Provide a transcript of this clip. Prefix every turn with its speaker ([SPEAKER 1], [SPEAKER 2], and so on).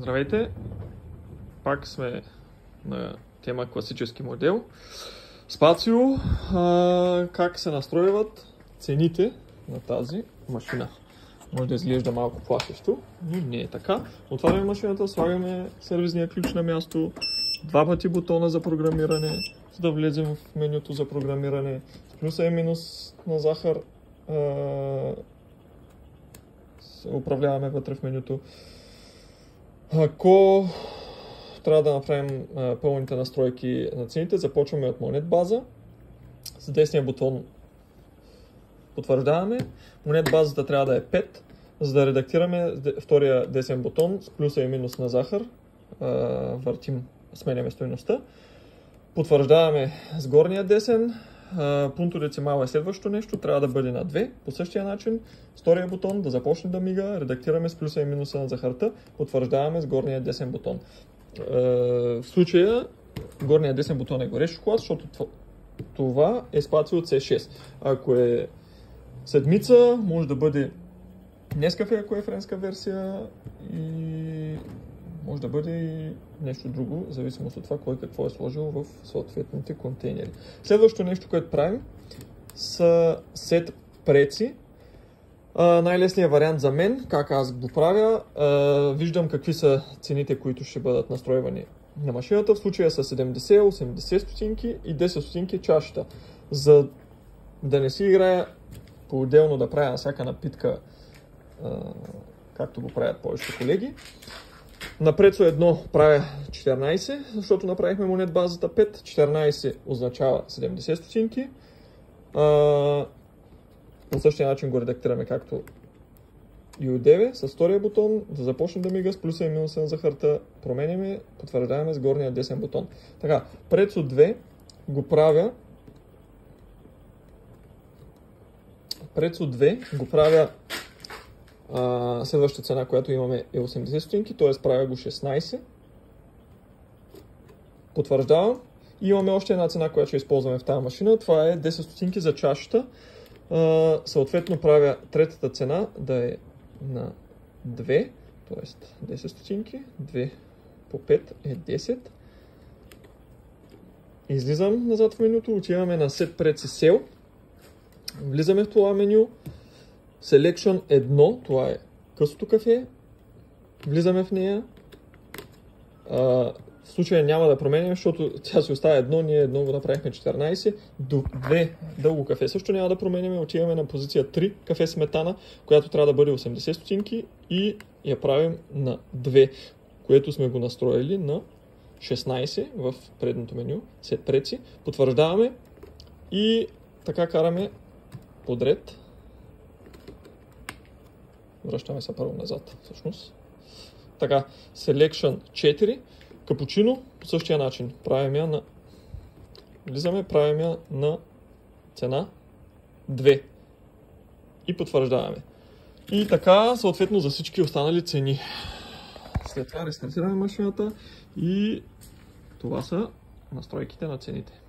[SPEAKER 1] Здравейте! Пак сме на тема класически модел. Спацио, как се настройват цените на тази машина. Може да изглежда малко плашещо, но не е така. Отваряме машината, слагаме сервизния ключ на място, 2 пъти бутона за програмиране, за да влезем в менюто за програмиране. С плюса и минус на захар управляваме вътре в менюто. Ако трябва да направим пълните настройки на цените, започваме от монет база. С десния бутон потвърждаваме. Монет базата трябва да е 5. За да редактираме втория десен бутон с плюса и минус на захар, въртим, сменяме стойността. Потвърждаваме с горния десен. Пункто децимал е следващото нещо, трябва да бъде на 2. По същия начин, втория бутон да започне да мига, редактираме с плюса и минуса на захарта, потвърждаваме с горния десен бутон. В случая, горния десен бутон е горещ клас, защото това е спацио от C6. Ако е седмица, може да бъде Нескафе, ако е френска версия, и може да бъде и нещо друго, в зависимост от това кой какво е сложил в съответните контейнери. Следващото нещо, което правим, са сет преци. Най-лесният вариант за мен, как аз го правя, виждам какви са цените, които ще бъдат настройвани на машината. В случая са 70, 80 стотинки и 10 стотинки чашата. За да не си играя по-отделно да правя на всяка напитка, както го правят повечето колеги. На прецо 1 правя 14, защото направихме монет базата 5. 14 означава 70 стотинки. По същия начин го редактираме както и от 9 с втория бутон, да започне да мига с плюса и минуса на захарта, променяме, потвърждаваме с горния десен бутон. Така, прецо 2 го правя следващата цена, която имаме, е 80 стотинки, т.е. правя го 16. Потвърждавам. И имаме още една цена, която ще използваме в тази машина. Това е 10 стотинки за чашата. Съответно правя третата цена да е на 2, т.е. 10 стотинки. 2 по 5 е 10. Излизам назад в менюто, отиваме на Set Preci Sell. Влизаме в това меню. Selection 1, това е късото кафе. Влизаме в нея. В случая няма да променяме, защото тя си остава 1, ние 1 го направихме 14. До 2 дълго кафе също няма да променяме. Отиваме на позиция 3, кафе сметана, която трябва да бъде 80 стотинки и я правим на 2, което сме го настроили на 16 в предното меню. Set Preci. Потвърждаваме и така караме подред. Връщаме се първо назад, всъщност. Така, Selection 4, капучино, по същия начин. Правим я на... Влизаме, правим я на цена 2. И потвърждаваме. И така, съответно, за всички останали цени. След това рестартираме машината и това са настройките на цените.